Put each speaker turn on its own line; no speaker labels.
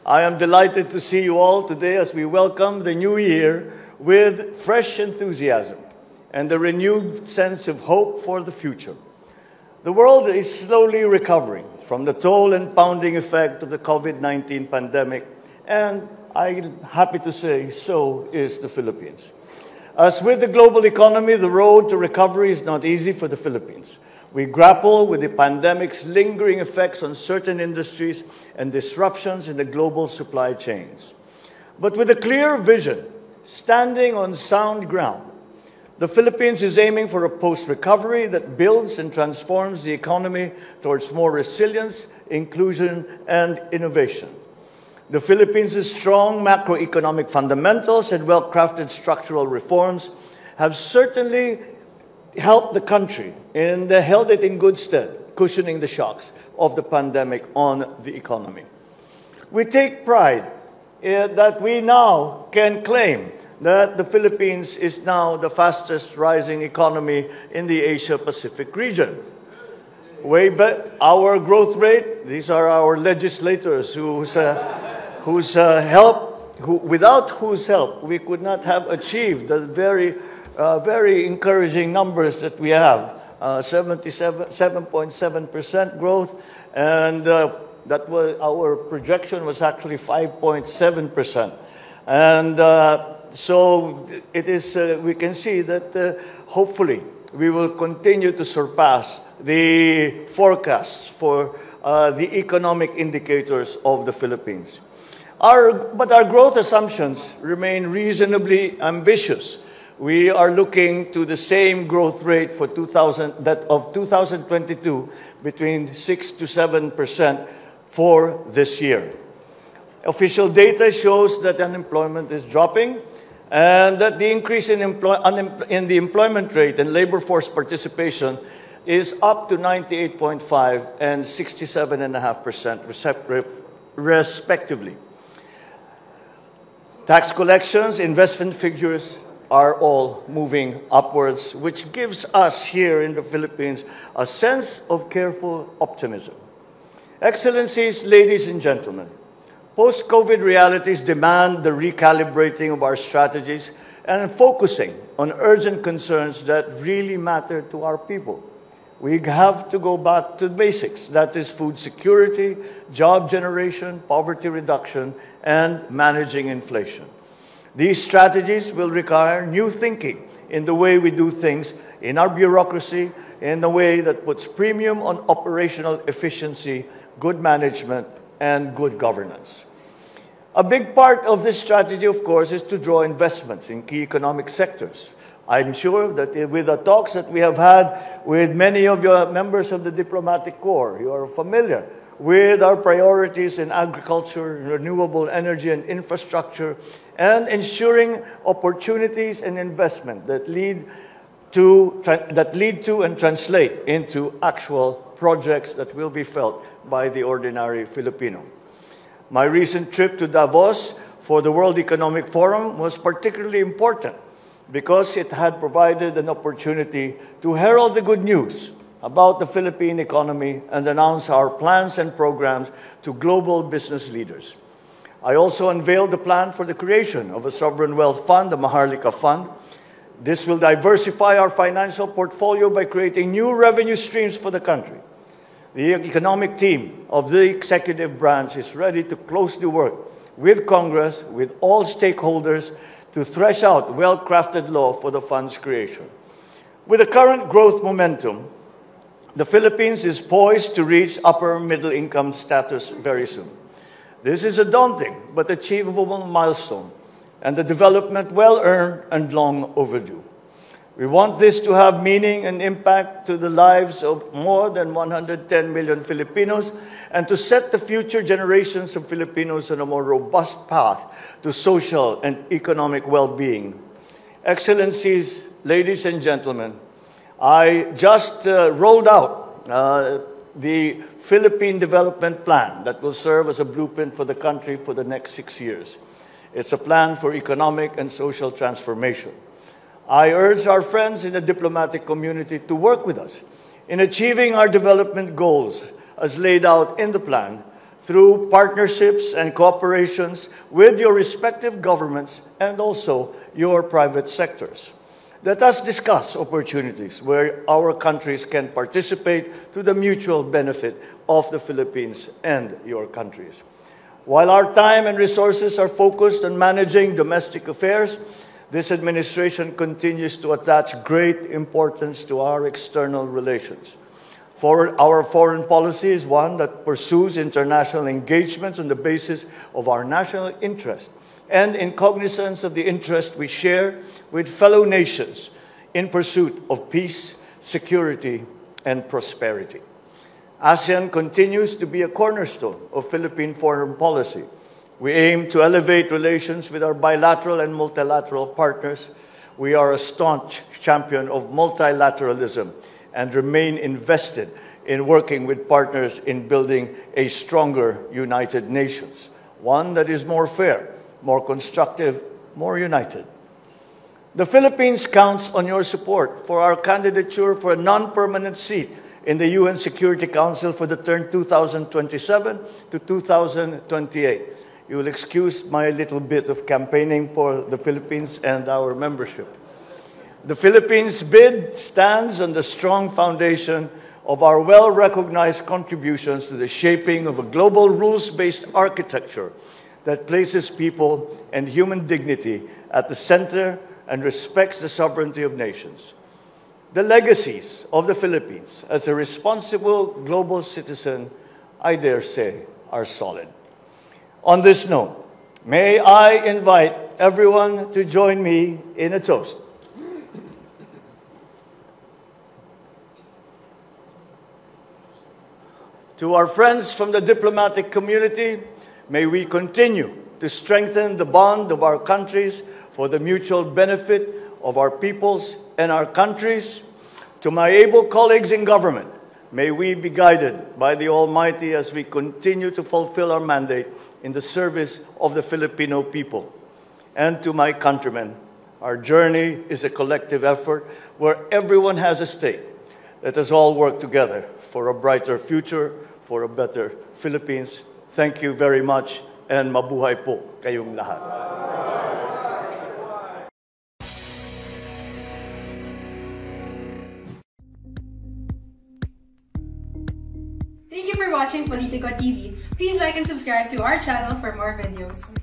I am delighted to see you all today as we welcome the new year with fresh enthusiasm and a renewed sense of hope for the future. The world is slowly recovering from the toll and pounding effect of the COVID-19 pandemic, and I'm happy to say so is the Philippines. As with the global economy, the road to recovery is not easy for the Philippines. We grapple with the pandemic's lingering effects on certain industries and disruptions in the global supply chains. But with a clear vision, standing on sound ground, the Philippines is aiming for a post-recovery that builds and transforms the economy towards more resilience, inclusion, and innovation. The Philippines' strong macroeconomic fundamentals and well-crafted structural reforms have certainly helped the country and held it in good stead, cushioning the shocks of the pandemic on the economy. We take pride that we now can claim that the Philippines is now the fastest rising economy in the Asia-Pacific region. Our growth rate, these are our legislators without whose help we could not have achieved the very encouraging numbers that we have, 7.7% growth, and that was our projection was actually 5.7%, and so it is. We can see that hopefully we will continue to surpass the forecasts for the economic indicators of the Philippines. But our growth assumptions remain reasonably ambitious. We are looking to the same growth rate for 2022, between 6 to 7% for this year. Official data shows that unemployment is dropping and that the increase in the employment rate and labor force participation is up to 98.5% and 67.5% respectively. Tax collections, investment figures are all moving upwards, which gives us here in the Philippines a sense of careful optimism. Excellencies, ladies and gentlemen, post-COVID realities demand the recalibrating of our strategies and focusing on urgent concerns that really matter to our people. We have to go back to the basics, that is food security, job generation, poverty reduction, and managing inflation. These strategies will require new thinking in the way we do things in our bureaucracy, in a way that puts premium on operational efficiency, good management, and good governance. A big part of this strategy, of course, is to draw investments in key economic sectors. I'm sure that with the talks that we have had with many of your members of the diplomatic corps, you are familiar with our priorities in agriculture, renewable energy and infrastructure, and ensuring opportunities and investment that lead to and translate into actual projects that will be felt by the ordinary Filipino. My recent trip to Davos for the World Economic Forum was particularly important because it had provided an opportunity to herald the good news about the Philippine economy and announce our plans and programs to global business leaders. I also unveiled the plan for the creation of a sovereign wealth fund, the Maharlika Fund. This will diversify our financial portfolio by creating new revenue streams for the country. The economic team of the executive branch is ready to closely work with Congress, with all stakeholders, to thresh out well-crafted law for the fund's creation. With the current growth momentum, the Philippines is poised to reach upper middle income status very soon. This is a daunting but achievable milestone and a development well-earned and long overdue. We want this to have meaning and impact to the lives of more than 110 million Filipinos and to set the future generations of Filipinos on a more robust path to social and economic well-being. Excellencies, ladies and gentlemen, I just rolled out the Philippine Development Plan that will serve as a blueprint for the country for the next 6 years. It's a plan for economic and social transformation. I urge our friends in the diplomatic community to work with us in achieving our development goals as laid out in the plan through partnerships and cooperations with your respective governments and also your private sectors. Let us discuss opportunities where our countries can participate to the mutual benefit of the Philippines and your countries. While our time and resources are focused on managing domestic affairs, this administration continues to attach great importance to our external relations. Our foreign policy is one that pursues international engagements on the basis of our national interest and in cognizance of the interest we share with fellow nations in pursuit of peace, security, and prosperity. ASEAN continues to be a cornerstone of Philippine foreign policy. We aim to elevate relations with our bilateral and multilateral partners. We are a staunch champion of multilateralism and remain invested in working with partners in building a stronger United Nations, one that is more fair, more constructive, more united. The Philippines counts on your support for our candidature for a non-permanent seat in the UN Security Council for the term 2027 to 2028. You will excuse my little bit of campaigning for the Philippines and our membership. The Philippines' bid stands on the strong foundation of our well-recognized contributions to the shaping of a global rules-based architecture that places people and human dignity at the center and respects the sovereignty of nations. The legacies of the Philippines as a responsible global citizen, I dare say, are solid. On this note, may I invite everyone to join me in a toast. To our friends from the diplomatic community, may we continue to strengthen the bond of our countries for the mutual benefit of our peoples and our countries. To my able colleagues in government, may we be guided by the Almighty as we continue to fulfill our mandate in the service of the Filipino people. And to my countrymen, our journey is a collective effort where everyone has a stake. Let us all work together for a brighter future, for a better Philippines. Thank you very much, and mabuhay po kayong lahat.
Thank you for watching Politico TV. Please like and subscribe to our channel for more videos.